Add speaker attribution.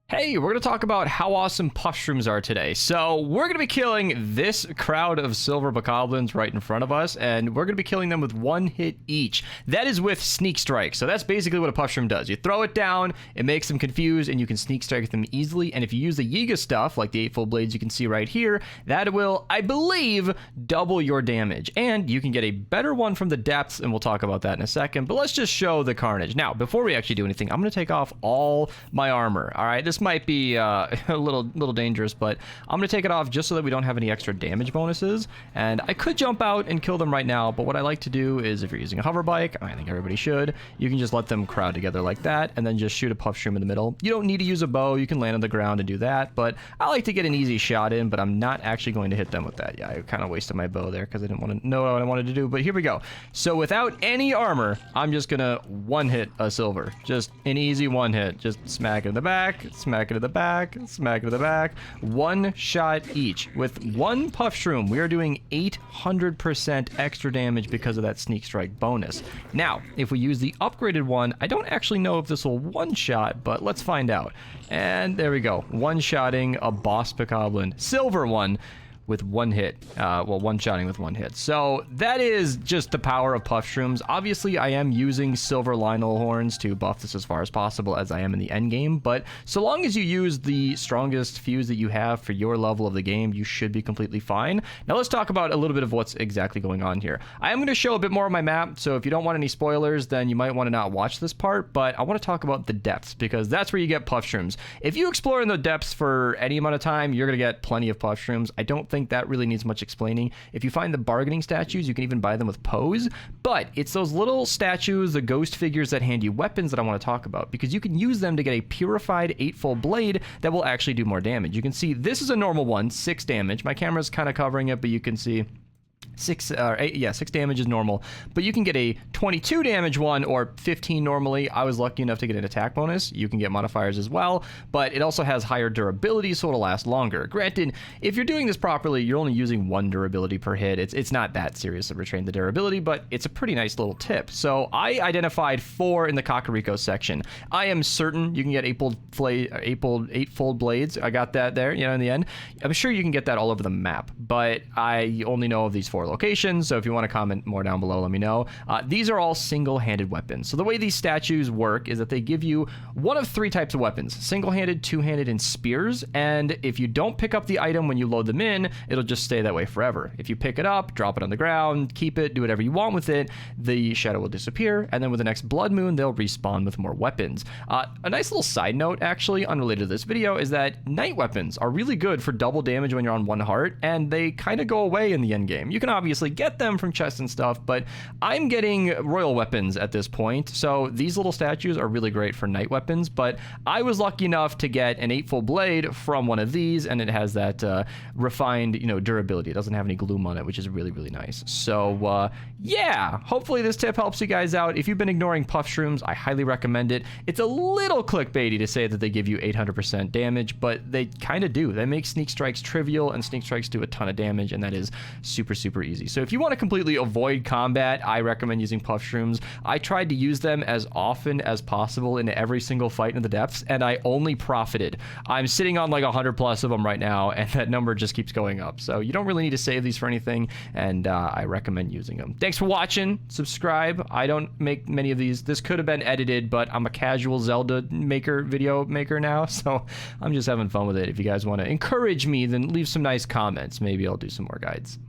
Speaker 1: Hey, we're going to talk about how awesome Puffshrooms are today. So we're going to be killing this crowd of silver bokoblins right in front of us, and we're going to be killing them with one hit each. That is with Sneak Strike. So that's basically what a Puffshroom does. You throw it down, it makes them confused, and you can Sneak Strike them easily. And if you use the Yiga stuff, like the 8-fold blades you can see right here, that will, I believe, double your damage. And you can get a better one from the depths, and we'll talk about that in a second. But let's just show the carnage. Now, before we actually do anything, I'm going to take off all my armor. All right, this might be a little dangerous, but I'm gonna take it off just so that we don't have any extra damage bonuses. And I could jump out and kill them right now, but what I like to do is, if you're using a hover bike, I think everybody should, you can just let them crowd together like that and then just shoot a Puffshroom in the middle. You don't need to use a bow, you can land on the ground and do that, but I like to get an easy shot in, but I'm not actually going to hit them with that. Yeah, I kind of wasted my bow there because I didn't want to know what I wanted to do, but here we go. So without any armor, I'm just gonna one hit a silver. Just an easy one hit. Just smack it in the back, smack it in the back, smack it in the back. One shot each. With one Puffshroom, we are doing 800% extra damage because of that Sneak Strike bonus. Now, if we use the upgraded one, I don't actually know if this will one-shot, but let's find out. And there we go. One-shotting a boss bokoblin. Silver one. With one hit, well, one-shotting with one hit. So that is just the power of Puffshrooms. Obviously, I am using silver Lionel horns to buff this as far as possible as I am in the end game, but so long as you use the strongest fuse that you have for your level of the game, you should be completely fine. Now let's talk about a little bit of what's exactly going on here. I am going to show a bit more of my map, so if you don't want any spoilers, then you might want to not watch this part, but I want to talk about the depths, because that's where you get Puffshrooms. If you explore in the depths for any amount of time, you're going to get plenty of Puffshrooms. I don't think that really needs much explaining. If you find the bargaining statues, you can even buy them with pose, but it's those little statues, the ghost figures that hand you weapons that I want to talk about, because you can use them to get a purified 8-fold blade that will actually do more damage. You can see this is a normal one, 6 damage. My camera's kind of covering it, but you can see 6 damage is normal, but you can get a 22 damage one or 15 normally. I was lucky enough to get an attack bonus. You can get modifiers as well, but it also has higher durability, so it'll last longer. Granted, if you're doing this properly, you're only using 1 durability per hit. It's not that serious to retrain the durability, but it's a pretty nice little tip. So I identified 4 in the Kakariko section. I am certain you can get 8-fold blades. I got that there, in the end. I'm sure you can get that all over the map, but I only know of these 4 locations, so if you want to comment more down below, let me know. These are all single-handed weapons. So the way these statues work is that they give you one of 3 types of weapons: single-handed, two-handed, and spears. And if you don't pick up the item when you load them in, it'll just stay that way forever. If you pick it up, drop it on the ground, keep it, do whatever you want with it, the shadow will disappear, and then with the next blood moon, they'll respawn with more weapons. A nice little side note, actually, unrelated to this video, is that night weapons are really good for double damage when you're on 1 heart, and they kind of go away in the end game. You can obviously get them from chests and stuff, but I'm getting royal weapons at this point, so these little statues are really great for night weapons. But I was lucky enough to get an 8-fold blade from one of these, and it has that refined, durability. It doesn't have any gloom on it, which is really, really nice. So yeah, hopefully this tip helps you guys out. If you've been ignoring Puffshrooms, I highly recommend it. It's a little clickbaity to say that they give you 800% damage, but they kind of do. They make Sneak Strikes trivial, and Sneak Strikes do a ton of damage, and that is super, super easy. So if you want to completely avoid combat, I recommend using Puffshrooms. I tried to use them as often as possible in every single fight in the depths, and I only profited. I'm sitting on like 100 plus of them right now, and that number just keeps going up. So you don't really need to save these for anything, and I recommend using them. Thanks for watching. Subscribe. I don't make many of these. This could have been edited, but I'm a casual Zelda video maker now, so I'm just having fun with it. If you guys want to encourage me, then leave some nice comments. Maybe I'll do some more guides.